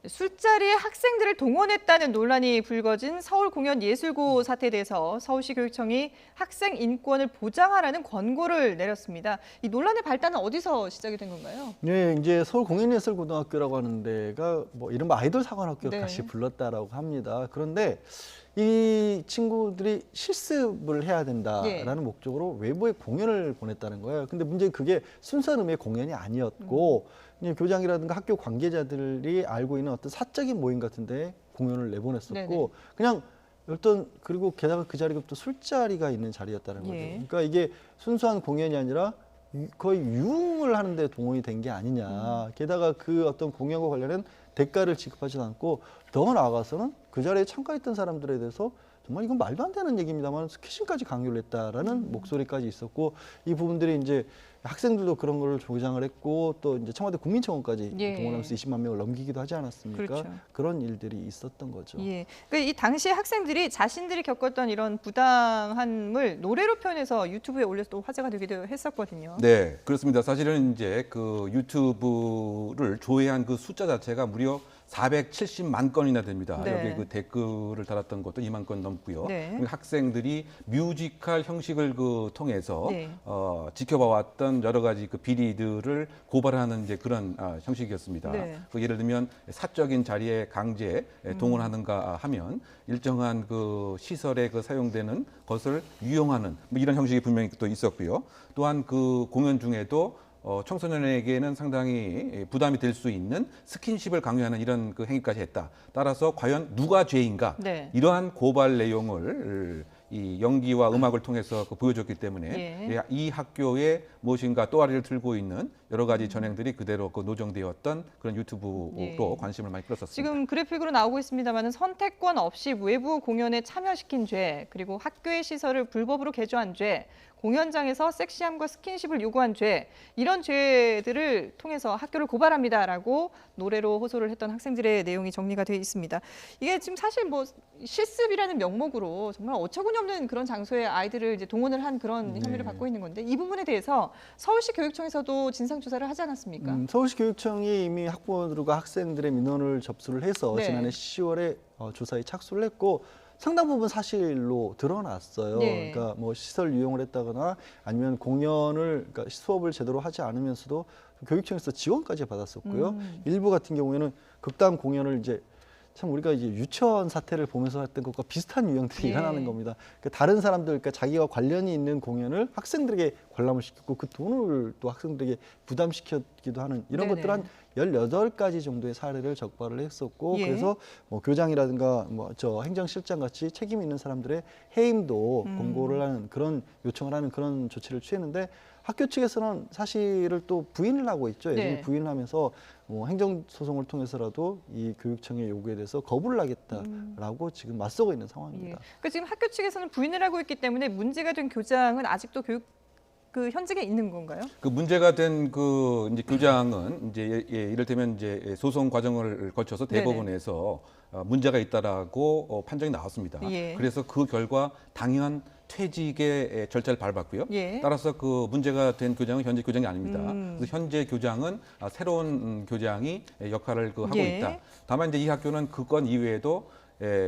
술자리에 학생들을 동원했다는 논란이 불거진 서울공연예술고 사태에 대해서 서울시 교육청이 학생 인권을 보장하라는 권고를 내렸습니다. 이 논란의 발단은 어디서 시작이 된 건가요? 네, 이제 서울공연예술고등학교라고 하는 데가 뭐 이른바 아이돌 사관학교 네. 같이 불렀다라고 합니다. 그런데 이 친구들이 실습을 해야 된다라는 목적으로 외부에 공연을 보냈다는 거예요. 근데 문제는 그게 순수한 의미의 공연이 아니었고 이제 교장이라든가 학교 관계자들이 알고 있는 어떤 사적인 모임 같은데 공연을 내보냈었고 네네. 그냥 그리고 게다가 그 자리가 또 술자리가 있는 자리였다는 거죠. 예. 그러니까 이게 순수한 공연이 아니라 거의 유흥을 하는데 동원이 된 게 아니냐. 게다가 그 어떤 공연과 관련된 대가를 지급하지도 않고 더 나아가서는 그 자리에 참가했던 사람들에 대해서 정말 이건 말도 안 되는 얘기입니다만 스키싱까지 강요를 했다라는 목소리까지 있었고 이 부분들이 이제 학생들도 그런 걸 조장을 했고 또 이제 청와대 국민청원까지 예. 동원하면서 20만 명을 넘기기도 하지 않았습니까? 그렇죠. 그런 일들이 있었던 거죠. 예. 그러니까 이 당시에 학생들이 자신들이 겪었던 이런 부당함을 노래로 표현해서 유튜브에 올려서 또 화제가 되기도 했었거든요. 네, 그렇습니다. 사실은 이제 그 유튜브를 조회한 그 숫자 자체가 무려 470만 건이나 됩니다. 네. 여기 그 댓글을 달았던 것도 2만 건 넘고요. 네. 학생들이 뮤지컬 형식을 통해서 네. 지켜봐왔던 여러 가지 그 비리들을 고발하는 이제 그런 형식이었습니다. 네. 그 예를 들면 사적인 자리에 강제 동원하는가 하면 일정한 그 시설에 그 사용되는 것을 유용하는 뭐 이런 형식이 분명히 또 있었고요. 또한 그 공연 중에도 청소년에게는 상당히 부담이 될 수 있는 스킨십을 강요하는 이런 그 행위까지 했다. 따라서 과연 누가 죄인가? 네. 이러한 고발 내용을 이 연기와 음악을 통해서 보여줬기 때문에 예. 이 학교에 무엇인가 또아리를 들고 있는 여러 가지 전형들이 그대로 그 노정되었던 그런 유튜브로 예. 관심을 많이 끌었었습니다. 지금 그래픽으로 나오고 있습니다만 선택권 없이 외부 공연에 참여시킨 죄, 그리고 학교의 시설을 불법으로 개조한 죄, 공연장에서 섹시함과 스킨십을 요구한 죄, 이런 죄들을 통해서 학교를 고발합니다라고 노래로 호소를 했던 학생들의 내용이 정리가 되어 있습니다. 이게 지금 사실 뭐 실습이라는 명목으로 정말 어처구니 없는 그런 장소에 아이들을 이제 동원을 한 그런 혐의를 받고 있는 건데 이 부분에 대해서 서울시 교육청에서도 진상조사를 하지 않았습니까? 서울시 교육청이 이미 학부모들과 학생들의 민원을 접수를 해서 네. 지난해 10월에 조사에 착수를 했고 상당 부분 사실로 드러났어요. 네. 그러니까 뭐 시설 이용을 했다거나 아니면 공연을 그러니까 수업을 제대로 하지 않으면서도 교육청에서 지원까지 받았었고요. 일부 같은 경우에는 극단 공연을 이제 참 우리가 이제 유치원 사태를 보면서 했던 것과 비슷한 유형들이 예. 일어나는 겁니다. 그러니까 다른 사람들, 그러니까 자기와 관련이 있는 공연을 학생들에게 관람을 시켰고 그 돈을 또 학생들에게 부담시키기도 하는 이런 네네. 것들 한 18가지 정도의 사례를 적발을 했었고 예. 그래서 뭐 교장이라든가 뭐 저 행정실장 같이 책임 있는 사람들의 해임도 권고를 하는 그런 요청을 하는 그런 조치를 취했는데 학교 측에서는 사실을 또 부인을 하고 있죠. 여전히 네. 부인을 하면서 뭐 행정소송을 통해서라도 이 교육청의 요구에 대해서 거부를 하겠다라고 지금 맞서고 있는 예. 상황입니다. 그러니까 지금 학교 측에서는 부인을 하고 있기 때문에 문제가 된 교장은 아직도 그 현직에 있는 건가요? 그 문제가 된 그 이제 교장은 이제 이를테면 이제 소송 과정을 거쳐서 대법원에서 문제가 있다라고 판정이 나왔습니다. 예. 그래서 그 결과 당연 퇴직의 절차를 밟았고요. 예. 따라서 그 문제가 된 교장은 현재 교장이 아닙니다. 그래서 현재 교장은 새로운 교장이 역할을 하고 예. 있다. 다만 이제 이 학교는 그 건 이외에도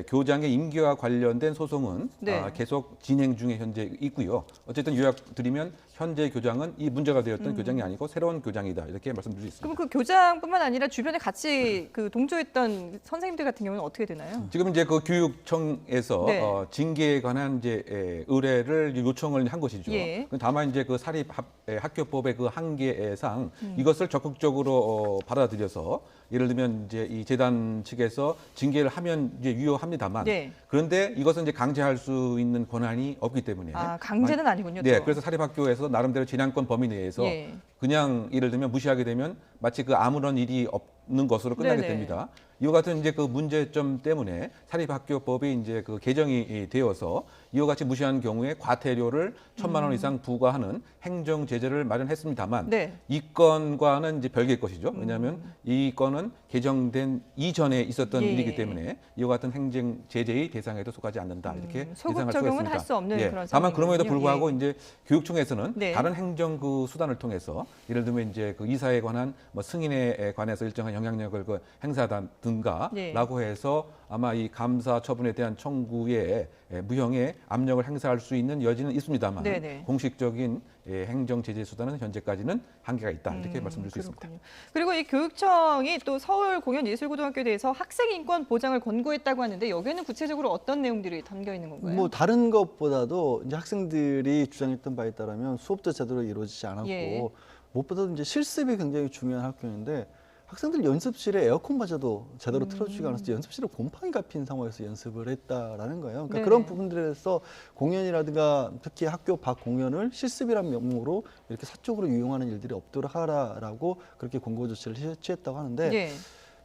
교장의 임기와 관련된 소송은 네. 계속 진행 중에 현재 있고요. 어쨌든 요약드리면 현재 교장은 이 문제가 되었던 교장이 아니고 새로운 교장이다 이렇게 말씀드릴 수 있습니다. 그럼 그 교장뿐만 아니라 주변에 같이 그 동조했던 선생님들 같은 경우는 어떻게 되나요? 지금 이제 그 교육청에서 네. 징계에 관한 이제 의뢰를 요청을 한 것이죠. 예. 다만 이제 그 사립 학교법의 그 한계상 이것을 적극적으로 받아들여서 예를 들면 이제 이 재단 측에서 징계를 하면 이제 유효합니다만 네. 그런데 이것은 이제 강제할 수 있는 권한이 없기 때문에 강제는 아니군요. 네, 또. 그래서 사립학교에서 나름대로 재량권 범위 내에서 예. 그냥 예를 들면 무시하게 되면 마치 그 아무런 일이 없는 것으로 끝나게 네네. 됩니다. 이와 같은 이제 그 문제점 때문에 사립학교법이 이제 그 개정이 되어서 이와 같이 무시한 경우에 과태료를 1,000만 원 이상 부과하는 행정 제재를 마련했습니다만 네. 이 건과는 이제 별개의 것이죠. 왜냐하면 이 건은 개정된 이전에 있었던 예. 일이기 때문에 이와 같은 행정 제재의 대상에도 속하지 않는다 이렇게 소급 예상할 수가 적용은 있습니다. 할 수 없는 예. 그런 다만 그럼에도 상황이군요. 불구하고 이제 교육청에서는 네. 다른 행정 그 수단을 통해서 예를 들면 이제 그 이사에 관한 뭐 승인에 관해서 일정한 영향력을 그 행사하든가라고 해서 아마 이 감사 처분에 대한 청구에 무형의 압력을 행사할 수 있는 여지는 있습니다만 네네. 공식적인 행정 제재 수단은 현재까지는 한계가 있다 이렇게 말씀드릴 수 있습니다. 그렇군요. 그리고 이 교육청이 또 서울공연예술고등학교에 대해서 학생 인권 보장을 권고했다고 하는데 여기에는 구체적으로 어떤 내용들이 담겨 있는 건가요? 뭐 다른 것보다도 이제 학생들이 주장했던 바에 따르면 수업도 제대로 이루어지지 않았고 예. 무엇보다도 이제 실습이 굉장히 중요한 학교인데 학생들 연습실에 에어컨마저도 제대로 틀어주지가 않아서 연습실에 곰팡이가 핀 상황에서 연습을 했다라는 거예요. 그러니까 네네. 그런 부분들에서 공연이라든가 특히 학교 밖 공연을 실습이란 명목으로 이렇게 사적으로 이용하는 일들이 없도록 하라라고 그렇게 권고 조치를 취했다고 하는데 예.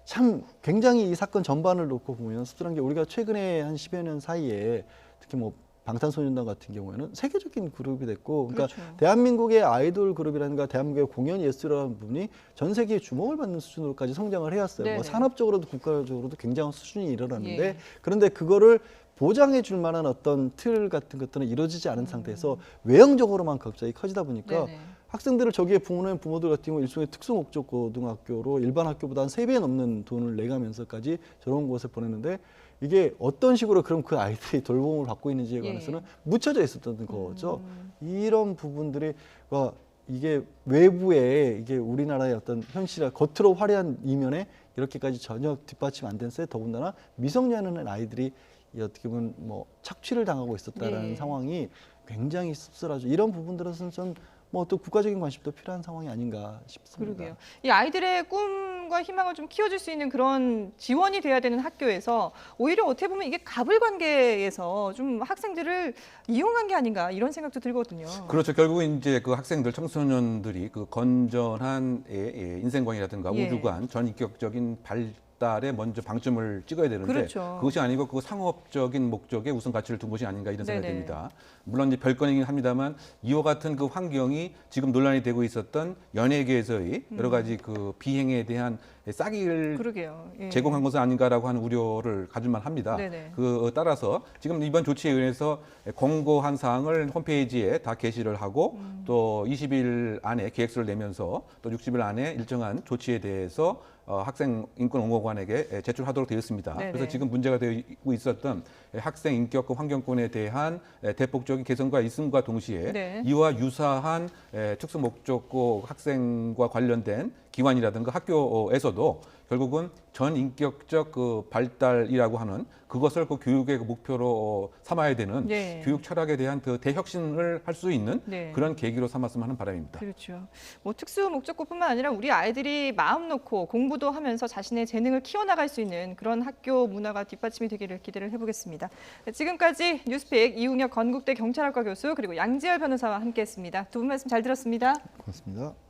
참 굉장히 이 사건 전반을 놓고 보면 씁쓸한 게 우리가 최근에 한 10여 년 사이에 특히 뭐 방탄소년단 같은 경우에는 세계적인 그룹이 됐고 그러니까 그렇죠. 대한민국의 아이돌 그룹이라든가 대한민국의 공연 예술이라는 부분이 전 세계에 주목을 받는 수준으로까지 성장을 해왔어요. 네네. 뭐 산업적으로도 국가적으로도 굉장한 수준이 일어났는데 예. 그런데 그거를 보장해 줄 만한 어떤 틀 같은 것들은 이루어지지 않은 상태에서 외형적으로만 갑자기 커지다 보니까 네네. 학생들을 저기에 부모들 같은 경우 일종의 특수목적 고등학교로 일반 학교보다 한 3배 넘는 돈을 내가면서까지 저런 곳에 보냈는데 이게 어떤 식으로 그럼 그 아이들이 돌봄을 받고 있는지에 관해서는 묻혀져 있었던 거죠. 이런 부분들이 이게 외부에 이게 우리나라의 어떤 현실과 겉으로 화려한 이면에 이렇게까지 전혀 뒷받침 안 된 세 더군다나 미성년의 아이들이 어떻게 보면 뭐 착취를 당하고 있었다라는 예. 상황이 굉장히 씁쓸하죠. 이런 부분들에서는 전 뭐 또 국가적인 관심도 필요한 상황이 아닌가 싶습니다. 그러게요. 이 아이들의 꿈과 희망을 좀 키워줄 수 있는 그런 지원이 돼야 되는 학교에서 오히려 어떻게 보면 이게 갑을 관계에서 좀 학생들을 이용한 게 아닌가 이런 생각도 들거든요. 그렇죠. 결국은 이제 그 학생들, 청소년들이 그 건전한 인생관이라든가 예. 우주관, 전인격적인 발달에 먼저 방점을 찍어야 되는데 그렇죠. 그것이 아니고 그 상업적인 목적에 우선 가치를 둔 것이 아닌가 이런 생각이 네네. 듭니다. 물론 이제 별건이긴 합니다만 이와 같은 그 환경이 지금 논란이 되고 있었던 연예계에서의 여러 가지 그 비행에 대한 싸기를 그러게요. 예. 제공한 것은 아닌가라고 하는 우려를 가질만 합니다. 네네. 그 따라서 지금 이번 조치에 의해서 공고한 사항을 홈페이지에 다 게시를 하고 또 20일 안에 계획서를 내면서 또 60일 안에 일정한 조치에 대해서 학생 인권 옹호관에게 제출하도록 되어 있습니다. 네네. 그래서 지금 문제가 되고 있었던 학생 인격과 환경권에 대한 대폭적인 개선과 있음과 동시에 네. 이와 유사한 특수 목적고 학생과 관련된 기관이라든가 학교에서도 결국은 전인격적 그 발달이라고 하는 그것을 그 교육의 그 목표로 삼아야 되는 네. 교육 철학에 대한 그 대혁신을 할 수 있는 네. 그런 계기로 삼았으면 하는 바람입니다. 그렇죠. 뭐 특수 목적고뿐만 아니라 우리 아이들이 마음 놓고 공부도 하면서 자신의 재능을 키워나갈 수 있는 그런 학교 문화가 뒷받침이 되기를 기대를 해보겠습니다. 네, 지금까지 뉴스픽 이웅혁 건국대 경찰학과 교수 그리고 양지열 변호사와 함께했습니다. 두 분 말씀 잘 들었습니다. 고맙습니다.